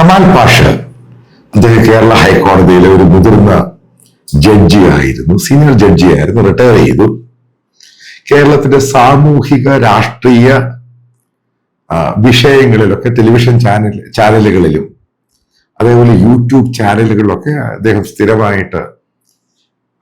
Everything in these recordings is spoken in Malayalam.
കമാൽ പാഷ അദ്ദേഹം കേരള ഹൈക്കോടതിയിലെ ഒരു മുതിർന്ന ജഡ്ജിയായിരുന്നു, സീനിയർ ജഡ്ജിയായിരുന്നു, റിട്ടയർ ചെയ്തു. കേരളത്തിന്റെ സാമൂഹിക രാഷ്ട്രീയ വിഷയങ്ങളിലൊക്കെ ടെലിവിഷൻ ചാനലുകളിലും അതേപോലെ യൂട്യൂബ് ചാനലുകളിലൊക്കെ അദ്ദേഹം സ്ഥിരമായിട്ട്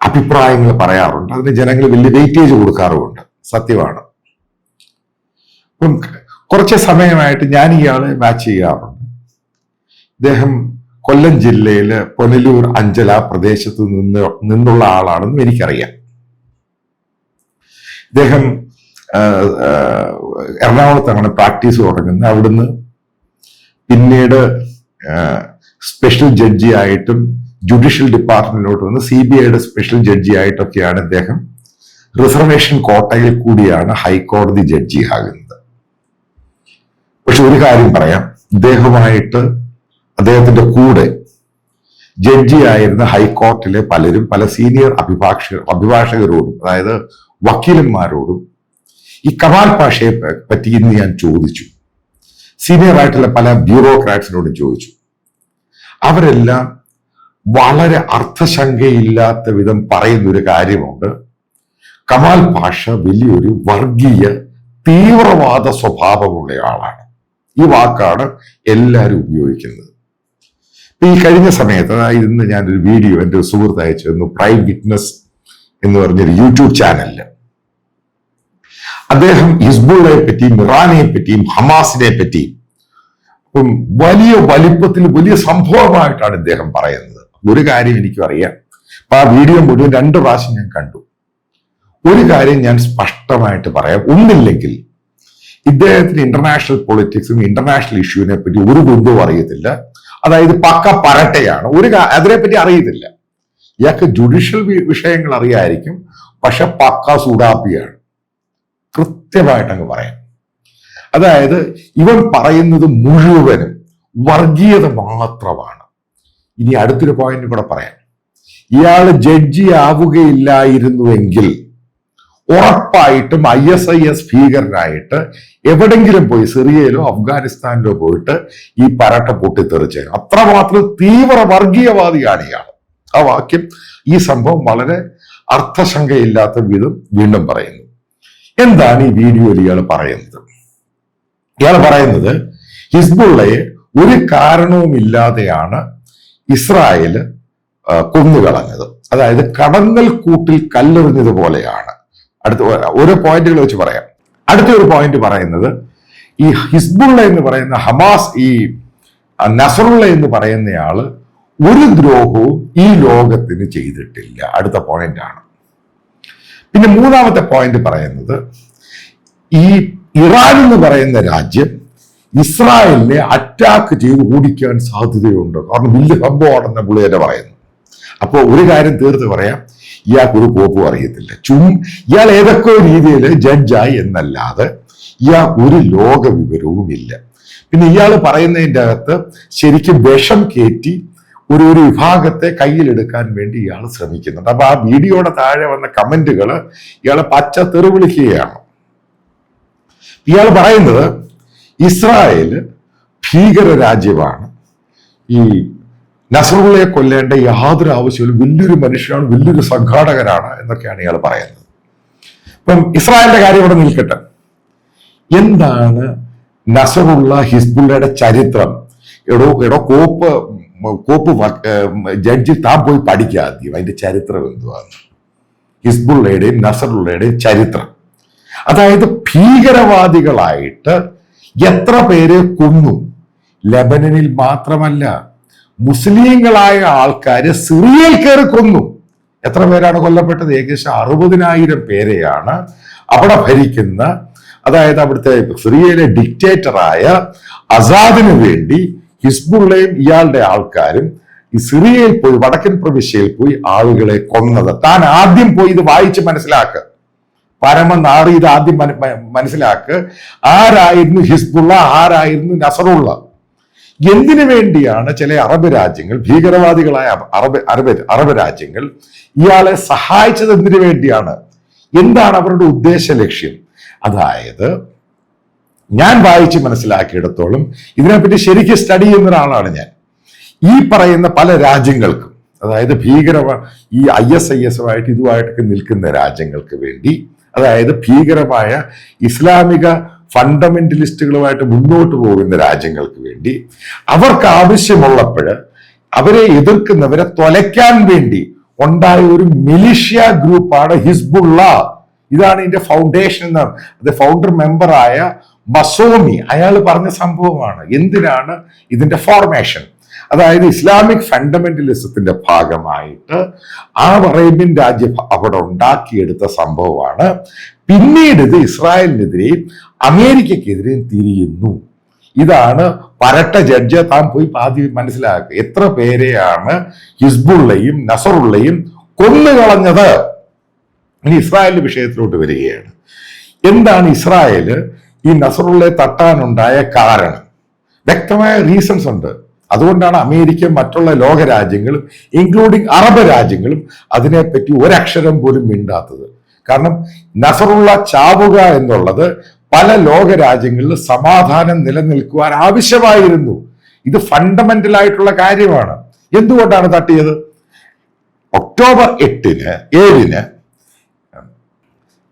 അഭിപ്രായങ്ങൾ പറയാറുണ്ട്. അതിന് ജനങ്ങൾ വലിയ വെയിറ്റേജ് കൊടുക്കാറുമുണ്ട്, സത്യമാണ്. അപ്പം കുറച്ച് സമയമായിട്ട് ഞാൻ ഇയാളെ വാച്ച് ചെയ്യാറുണ്ട്. ഇദ്ദേഹം കൊല്ലം ജില്ലയിലെ പുനലൂർ അഞ്ചല പ്രദേശത്ത് നിന്നുള്ള ആളാണെന്നും എനിക്കറിയാം. ഇദ്ദേഹം എറണാകുളത്താണ് പ്രാക്ടീസ് തുടങ്ങുന്നത്. അവിടുന്ന് പിന്നീട് സ്പെഷ്യൽ ജഡ്ജി ആയിട്ടും ജുഡീഷ്യൽ ഡിപ്പാർട്ട്മെന്റിലോട്ട് വന്ന് CBIയുടെ സ്പെഷ്യൽ ജഡ്ജി ആയിട്ടൊക്കെയാണ് ഇദ്ദേഹം റിസർവേഷൻ കോട്ടയിൽ കൂടിയാണ് ഹൈക്കോടതി ജഡ്ജി ആകുന്നത്. പക്ഷെ ഒരു കാര്യം പറയാം, അദ്ദേഹത്തിന്റെ കൂടെ ജഡ്ജി ആയിരുന്ന ഹൈക്കോർട്ടിലെ പലരും പല സീനിയർ അഭിഭാഷകരോടും അതായത് വക്കീലന്മാരോടും ഈ കമാൽ പാഷയെ പറ്റി ഇന്ന് ഞാൻ ചോദിച്ചു. സീനിയർ ആയിട്ടുള്ള പല ബ്യൂറോക്രാറ്റ്സിനോടും ചോദിച്ചു. അവരെല്ലാം വളരെ അർത്ഥശങ്കയില്ലാത്ത വിധം പറയുന്ന ഒരു കാര്യമുണ്ട്. കമാൽ പാഷ വലിയൊരു വർഗീയ തീവ്രവാദ സ്വഭാവമുള്ള ആളാണ്. ഈ വാക്കാണ് എല്ലാവരും ഉപയോഗിക്കുന്നത്. ഈ കഴിഞ്ഞ സമയത്ത്, അതായത് ഇന്ന് ഞാനൊരു വീഡിയോ എൻ്റെ സുഹൃത്ത് അയച്ചിരുന്നു, പ്രൈം വിറ്റ്നസ് എന്ന് പറഞ്ഞൊരു യൂട്യൂബ് ചാനലില്. അദ്ദേഹം ഹിസ്ബുള്ളയെ പറ്റിയും ഇറാനെ പറ്റിയും ഹമാസിനെ പറ്റിയും വലിയ വലിപ്പത്തിൽ വലിയ സംഭവമായിട്ടാണ് ഇദ്ദേഹം പറയുന്നത്. ഒരു കാര്യം എനിക്കും അറിയാം. അപ്പൊ ആ വീഡിയോ മുഴുവൻ 2 പ്രാവശ്യം ഞാൻ കണ്ടു. ഒരു കാര്യം ഞാൻ സ്പഷ്ടമായിട്ട് പറയാം, ഒന്നില്ലെങ്കിൽ ഇദ്ദേഹത്തിന് ഇന്റർനാഷണൽ പൊളിറ്റിക്സും ഇന്റർനാഷണൽ ഇഷ്യൂവിനെ പറ്റി ഒരു കുന്തവും അറിയത്തില്ല. അതായത് പക്ക പരട്ടയാണ്, അതിനെപ്പറ്റി അറിയത്തില്ല. ഇയാൾക്ക് ജുഡീഷ്യൽ വിഷയങ്ങൾ അറിയായിരിക്കും, പക്ഷെ പക്ക സുഡാപ്പിയാണ്. കൃത്യമായിട്ട് അങ്ങ് പറയാം. അതായത് ഇവൻ പറയുന്നത് മുഴുവനും വർഗീയത മാത്രമാണ്. ഇനി അടുത്തൊരു പോയിന്റ് കൂടെ പറയാം. ഇയാൾ ജഡ്ജി ആവുകയില്ലായിരുന്നുവെങ്കിൽ ഉറപ്പായിട്ടും ISIS ഭീകരനായിട്ട് എവിടെങ്കിലും പോയി സിറിയയിലോ അഫ്ഗാനിസ്ഥാനിലോ പോയിട്ട് ഈ പരട്ട പൊട്ടിത്തെറിച്ച് അത്രമാത്രം തീവ്ര വർഗീയവാദിയാണ് ഇയാൾ. ആ വാക്യം, ഈ സംഭവം വളരെ അർത്ഥശങ്കയില്ലാത്ത വിധം വീണ്ടും പറയുന്നു. എന്താണ് ഈ വീഡിയോയിൽ ഇയാൾ പറയുന്നത്? ഇയാൾ പറയുന്നത് ഹിസ്ബുള്ളയെ ഒരു കാരണവുമില്ലാതെയാണ് ഇസ്രായേല് കൊന്നുകളഞ്ഞത്. അതായത് കടന്നൽ കൂട്ടിൽ കല്ലെറിഞ്ഞതുപോലെയാണ്. അടുത്ത ഓരോ പോയിന്റുകൾ വെച്ച് പറയാം. അടുത്തൊരു പോയിന്റ് പറയുന്നത്, ഈ ഹിസ്ബുള്ള എന്ന് പറയുന്ന ഹമാസ്, ഈ നസറുള്ള എന്ന് പറയുന്നയാള് ഒരു ദ്രോഹവും ഈ ലോകത്തിന് ചെയ്തിട്ടില്ല. അടുത്ത പോയിന്റാണ്. പിന്നെ മൂന്നാമത്തെ പോയിന്റ് പറയുന്നത്, ഈ ഇറാൻ എന്ന് പറയുന്ന രാജ്യം ഇസ്രായേലിനെ അറ്റാക്ക് ചെയ്ത് ഓടിക്കാൻ സാധ്യതയുണ്ട്, കാരണം വലിയ സംഭവമാണെന്ന് പുള്ളി തന്നെ പറയുന്നു. അപ്പോൾ ഒരു കാര്യം തീർത്ത് പറയാം, ഇയാൾക്കൊരു കോപ്പും അറിയത്തില്ല. ഇയാൾ ഏതൊക്കെ രീതിയിൽ ജഡ്ജായി എന്നല്ലാതെ ഇയാൾക്ക് ഒരു ലോക വിവരവും ഇല്ല. പിന്നെ ഇയാൾ പറയുന്നതിൻ്റെ അകത്ത് ശരിക്കും വിഷം കയറ്റി ഒരു വിഭാഗത്തെ കയ്യിലെടുക്കാൻ വേണ്ടി ഇയാൾ ശ്രമിക്കുന്നുണ്ട്. അപ്പൊ ആ വീഡിയോയുടെ താഴെ വന്ന കമന്റുകൾ ഇയാളെ പച്ച തെറി വിളിക്കുകയാണ്. ഇയാൾ പറയുന്നത് ഇസ്രായേല് ഭീകര രാജ്യമാണ്, ഈ നസറുള്ളയെ കൊല്ലേണ്ട യാതൊരു ആവശ്യമില്ല, വലിയൊരു മനുഷ്യനാണ്, വലിയൊരു സംഘാടകനാണ് എന്നൊക്കെയാണ് ഇയാൾ പറയുന്നത്. ഇപ്പം ഇസ്രായേലിന്റെ കാര്യം ഇവിടെ നിൽക്കട്ടെ. എന്താണ് നസറുള്ള ഹിസ്ബുള്ളയുടെ ചരിത്രം? എടോ കോപ്പ് ജഡ്ജി താൻ പോയി പഠിക്കുക ആദ്യം, അതിന്റെ ചരിത്രം എന്തുവാണ് ഹിസ്ബുള്ളയുടെയും നസറുള്ളയുടെയും ചരിത്രം. അതായത് ഭീകരവാദികളായിട്ട് എത്ര പേരെ കൊന്നു, ലെബനനിൽ മാത്രമല്ല മുസ്ലിങ്ങളായ ആൾക്കാര് സിറിയയിൽ കയറി കൊന്നു. എത്ര പേരാണ് കൊല്ലപ്പെട്ടത്? ഏകദേശം 60,000 പേരെയാണ് അവിടെ ഭരിക്കുന്ന, അതായത് അവിടുത്തെ സിറിയയിലെ ഡിക്റ്റേറ്ററായ അസാദിന് വേണ്ടി ഹിസ്ബുള്ളയും ഇയാളുടെ ആൾക്കാരും ഈ സിറിയയിൽ പോയി, വടക്കൻ പ്രവിശ്യയിൽ പോയി ആളുകളെ കൊന്നത്. താൻ ആദ്യം പോയി ഇത് വായിച്ച് മനസ്സിലാക്കുക, പരമനാറി, ഇത് ആദ്യം മനസ്സിലാക്കുക. ആരായിരുന്നു ഹിസ്ബുള്ള, ആരായിരുന്നു നസറുള്ള? എന്തിനു വേണ്ടിയാണ് ചില അറബ് രാജ്യങ്ങൾ, ഭീകരവാദികളായ അറബ് രാജ്യങ്ങൾ ഇയാളെ സഹായിച്ചത്? എന്തിനു വേണ്ടിയാണ്? എന്താണ് അവരുടെ ഉദ്ദേശ ലക്ഷ്യം? അതായത് ഞാൻ വായിച്ച് മനസ്സിലാക്കിയിടത്തോളം ഇതിനെപ്പറ്റി ശരിക്കും സ്റ്റഡി ചെയ്യുന്ന ഒരാളാണ് ഞാൻ. ഈ പറയുന്ന പല രാജ്യങ്ങൾക്കും, അതായത് ഈ ISIS-ഉമായിട്ട് ഇതുമായിട്ടൊക്കെ നിൽക്കുന്ന രാജ്യങ്ങൾക്ക് വേണ്ടി, അതായത് ഭീകരമായ ഇസ്ലാമിക ഫണ്ടമെന്റലിസ്റ്റുകളുമായിട്ട് മുന്നോട്ട് പോകുന്ന രാജ്യങ്ങൾക്ക് വേണ്ടി, അവർക്ക് ആവശ്യമുള്ളപ്പോൾ അവരെ എതിർക്കുന്നവരെ തൊലയ്ക്കാൻ വേണ്ടി ഉണ്ടായ ഒരു മിലിഷ്യ ഗ്രൂപ്പാണ് ഹിസ്ബുള്ള. ഇതാണ് ഇതിന്റെ ഫൗണ്ടേഷൻ. അത് ഫൗണ്ടർ മെമ്പറായ മസോമി അയാൾ പറഞ്ഞ സംഭവമാണ്. എന്തിനാണ് ഇതിന്റെ ഫോർമേഷൻ? അതായത് ഇസ്ലാമിക് ഫണ്ടമെന്റലിസത്തിന്റെ ഭാഗമായിട്ട് ആ അറേബ്യൻ രാജ്യം അവിടെ ഉണ്ടാക്കിയെടുത്ത സംഭവമാണ്. പിന്നീട് ഇത് ഇസ്രായേലിനെതിരെയും അമേരിക്കക്കെതിരെയും തിരിയുന്നു. ഇതാണ് പരട്ട ജഡ്ജ് താൻ പോയി ആദ്യം മനസ്സിലാക്കുക. എത്ര പേരെയാണ് ഹിസ്ബുള്ളയും നസറുള്ളയും കൊന്നുകളഞ്ഞത്? ഇനി ഇസ്രായേലിന്റെ വിഷയത്തിലോട്ട് വരികയാണ്. എന്താണ് ഇസ്രായേല് ഈ നസറുള്ളയെ തട്ടാനുണ്ടായ കാരണം? വ്യക്തമായ റീസൺസ് ഉണ്ട്. അതുകൊണ്ടാണ് അമേരിക്ക മറ്റുള്ള ലോക രാജ്യങ്ങളും ഇൻക്ലൂഡിങ് അറബ് രാജ്യങ്ങളും അതിനെപ്പറ്റി ഒരക്ഷരം പോലും മിണ്ടാത്തത്. കാരണം നസറുള്ള ചാവുക എന്നുള്ളത് പല ലോക രാജ്യങ്ങളിൽ സമാധാനം നിലനിൽക്കുവാൻ ആവശ്യമായിരുന്നു. ഇത് ഫണ്ടമെന്റൽ ആയിട്ടുള്ള കാര്യമാണ്. എന്തുകൊണ്ടാണ് തട്ടിയത്? ഒക്ടോബർ 7-ന്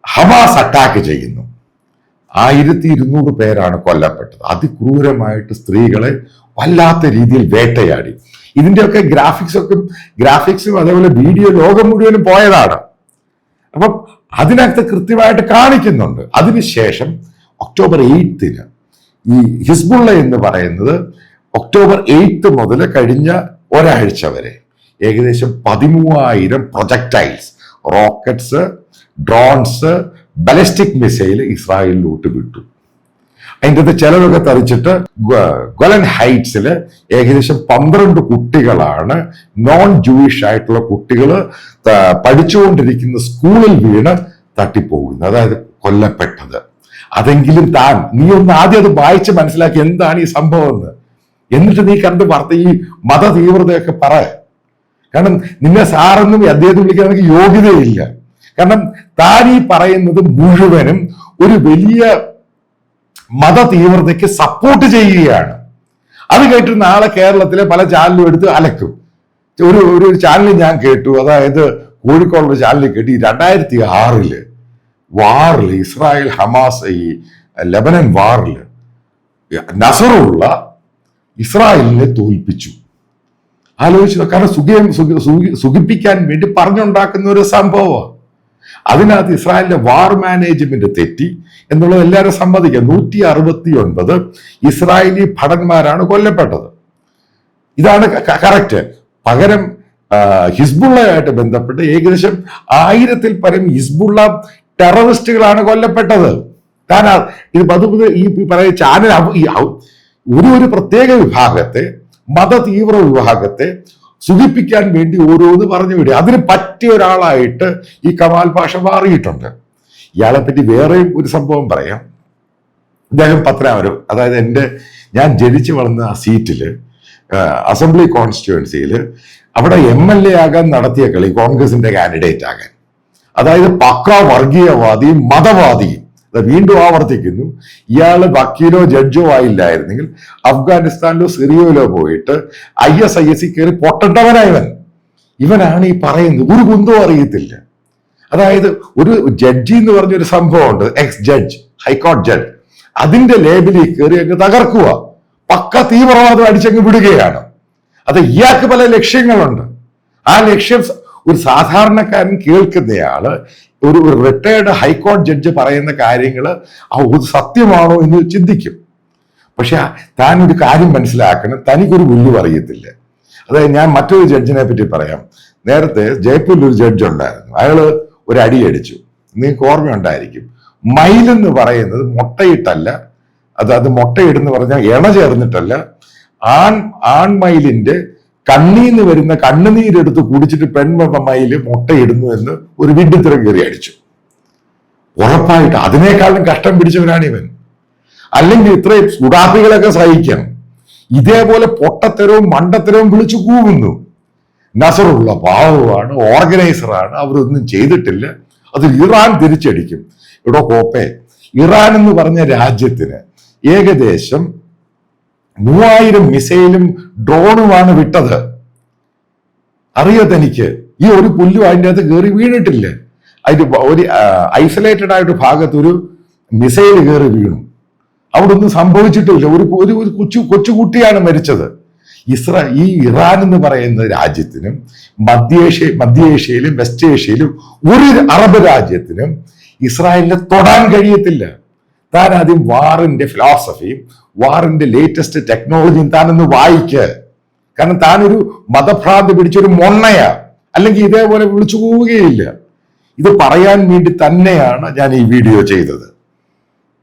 ഹമാസ് അറ്റാക്ക് ചെയ്യുന്നു. 1200 പേരാണ് കൊല്ലപ്പെട്ടത്. അതിക്രൂരമായിട്ട് സ്ത്രീകളെ വല്ലാത്ത രീതിയിൽ വേട്ടയാടി. ഇതിന്റെയൊക്കെ ഗ്രാഫിക്സും അതേപോലെ വീഡിയോ ലോകം മുഴുവനും പോയതാണ്. അപ്പം അതിനകത്ത് കൃത്യമായിട്ട് കാണിക്കുന്നുണ്ട്. അതിനുശേഷം ഒക്ടോബർ 8-ന് ഈ ഹിസ്ബുള്ള എന്ന് പറയുന്നത് ഒക്ടോബർ 8 മുതൽ കഴിഞ്ഞ ഒരാഴ്ച വരെ ഏകദേശം 13,000 projectiles, rockets, drones, ballistic missile ഇസ്രായേലിലോട്ട് വിട്ടു. അതിൻ്റെ അകത്ത് ചിലതൊക്കെ തെറിച്ചിട്ട് ഗൊലൻ ഹൈറ്റ്സിൽ ഏകദേശം 12 കുട്ടികളാണ് നോൺ ജൂയിഷ് ആയിട്ടുള്ള കുട്ടികൾ പഠിച്ചുകൊണ്ടിരിക്കുന്ന സ്കൂളിൽ വീണ് തട്ടിപ്പോകുന്നത്, അതായത് കൊല്ലപ്പെട്ടത്. അതെങ്കിലും നീ ഒന്ന് ആദ്യം അത് വായിച്ച് മനസ്സിലാക്കി എന്താണ് ഈ സംഭവം എന്ന്. എന്നിട്ട് നീ കണ്ട് വാർത്ത ഈ മത തീവ്രതയൊക്കെ പറ. കാരണം നിന്നെ സാറെന്നും അദ്ദേഹത്തെ വിളിക്കാൻ എനിക്ക് യോഗ്യതയില്ല. കാരണം താൻ ഈ പറയുന്നത് മുഴുവനും ഒരു വലിയ മത തീവ്രതയ്ക്ക് സപ്പോർട്ട് ചെയ്യുകയാണ്. അത് കേട്ട് നാളെ കേരളത്തിലെ പല ചാനലും എടുത്ത് അലക്കും. ഒരു ചാനൽ ഞാൻ കേട്ടു, അതായത് കോഴിക്കോടുള്ള ചാനലിൽ കേട്ടു, 2006 വാറിൽ ഇസ്രായേൽ ഹമാസ് ഈ ലെബനൻ വാറിൽ നസറുള്ള ഇസ്രായേലിനെ തോൽപ്പിച്ചു. ആലോചിച്ചു. കാരണം സുഖിപ്പിക്കാൻ വേണ്ടി പറഞ്ഞുണ്ടാക്കുന്ന ഒരു സംഭവമാണ്. അതിനകത്ത് ഇസ്രായേലിന്റെ വാർ മാനേജ്മെന്റ് തെറ്റി എന്നുള്ളത് എല്ലാവരും സമ്മതിക്കാം. 169 ഇസ്രായേലി ഭടന്മാരാണ് കൊല്ലപ്പെട്ടത്. ഇതാണ് കറക്റ്റ്. പകരം ഹിസ്ബുള്ളയായിട്ട് ബന്ധപ്പെട്ട് ഏകദേശം 1000-ൽ പരം ഹിസ്ബുള്ള ടെററിസ്റ്റുകളാണ് കൊല്ലപ്പെട്ടത്. ഈ പറയുന്ന ചാനൽ ഒരു പ്രത്യേക വിഭാഗത്തെ, മത തീവ്ര വിഭാഗത്തെ സുഖിപ്പിക്കാൻ വേണ്ടി ഓരോന്ന് പറഞ്ഞു വിടുക. അതിന് പറ്റിയ ഒരാളായിട്ട് ഈ കമാൽ പാഷ മാറിയിട്ടുണ്ട്. ഇയാളെ പറ്റി വേറെയും ഒരു സംഭവം പറയാം. ഇദ്ദേഹം പത്തനാപുരം, അതായത് ഞാൻ ജനിച്ചു വളർന്ന ആ സീറ്റില്, അസംബ്ലി കോൺസ്റ്റിറ്റ്യുവൻസിയിൽ അവിടെ MLA ആകാൻ നടത്തിയ കളി കോൺഗ്രസിന്റെ കാൻഡിഡേറ്റ് ആകാൻ. അതായത് പക്ക വർഗീയവാദിയും മതവാദിയും. വീണ്ടും ആവർത്തിക്കുന്നു, ഇയാള് വക്കീലോ ജഡ്ജോ ആയില്ലായിരുന്നെങ്കിൽ അഫ്ഗാനിസ്ഥാനിലോ സിറിയയിലോ പോയിട്ട് ISIS കയറി പൊട്ടേണ്ടവനായവൻ. ഇവനാണ് ഈ പറയുന്നത്. ഒരു കുന്തവും അറിയത്തില്ല. അതായത് ഒരു ജഡ്ജി എന്ന് പറഞ്ഞൊരു സംഭവമുണ്ട്, എക്സ് ജഡ്ജ്, ഹൈക്കോടതി ജഡ്ജ്. അതിന്റെ ലേബിലിൽ കയറി അങ്ങ് തകർക്കുക, പക്ക തീവ്രവാദം അടിച്ചങ്ങ് വിടുകയാണ്. അത് ഇയാൾക്ക് പല ലക്ഷ്യങ്ങളുണ്ട്. ആ ലക്ഷ്യം ഒരു സാധാരണക്കാരൻ കേൾക്കുന്നയാള്, ഒരു റിട്ടയർഡ് ഹൈക്കോടതി ജഡ്ജ് പറയുന്ന കാര്യങ്ങൾ സത്യമാണോ എന്ന് ചിന്തിക്കും. പക്ഷെ താൻ ഒരു കാര്യം മനസ്സിലാക്കണം, തനിക്കൊരു പുല്ലും അറിയത്തില്ല. അതായത് ഞാൻ മറ്റൊരു ജഡ്ജിനെ പറ്റി പറയാം. നേരത്തെ ജയ്പൂരിൽ ഒരു ജഡ്ജ് ഉണ്ടായിരുന്നു. അയാള് ഒരു അടി അടിച്ചു. നിങ്ങൾക്ക് ഓർമ്മയുണ്ടായിരിക്കും. മയിലെന്ന് പറയുന്നത് മുട്ടയിട്ടല്ല, അത് മുട്ടയിടെന്ന് പറഞ്ഞാൽ ഇണ ചേർന്നിട്ടല്ല, ആൺമയിലിന്റെ കണ്ണീന്ന് വരുന്ന കണ്ണുനീരെടുത്ത് കുടിച്ചിട്ട് പെൺമയില് മുട്ടയിടുന്നു എന്ന് ഒരു വിഡ്ഢിത്തരം കയറി അടിച്ചു. ഉറപ്പായിട്ട് അതിനേക്കാളും കഷ്ടം പിടിച്ചവനാണ് ഇവൻ. അല്ലെങ്കിൽ ഇത്രയും സുഡാപ്പികളൊക്കെ സഹിക്കാം. ഇതേപോലെ പൊട്ടത്തരവും മണ്ടത്തരവും വിളിച്ചു കൂവുന്നു. നസറുള്ള പാവമാണ്, ഓർഗനൈസറാണ്, അവരൊന്നും ചെയ്തിട്ടില്ല. അത് ഇറാൻ തിരിച്ചടിക്കും. ഇവിടെ കോപ്പെ, ഇറാൻ എന്ന് പറഞ്ഞ രാജ്യത്തിന് ഏകദേശം 3000 മിസൈലും ഡ്രോണുമാണ് വിട്ടത്. അറിയോ തനിക്ക്? ഈ ഒരു പുല്ലും അതിൻ്റെ അകത്ത് കയറി വീണിട്ടില്ല. അതിന് ഒരു ഐസൊലേറ്റഡ് ആയിട്ട് ഭാഗത്ത് ഒരു മിസൈൽ കയറി വീണു. അവിടെ ഒന്നും സംഭവിച്ചിട്ടില്ല. ഒരു കൊച്ചുകുട്ടിയാണ് മരിച്ചത്. ഈ ഇറാൻ എന്ന് പറയുന്ന രാജ്യത്തിനും മധ്യേഷ്യയിലും വെസ്റ്റ് ഏഷ്യയിലും ഒരു അറബ് രാജ്യത്തിനും ഇസ്രായേലിനെ തൊടാൻ കഴിയത്തില്ല. താൻ ആദ്യം വാറിന്റെ ഫിലോസഫിയും വാറിന്റെ ലേറ്റസ്റ്റ് ടെക്നോളജിയും താനൊന്ന് വായിക്ക്. കാരണം താനൊരു മതഭ്രാന്തി പിടിച്ചൊരു മൊണ്ണയാ, അല്ലെങ്കിൽ ഇതേപോലെ വിളിച്ചു പോവുകയില്ല. ഇത് പറയാൻ വേണ്ടി തന്നെയാണ് ഞാൻ ഈ വീഡിയോ ചെയ്തത്.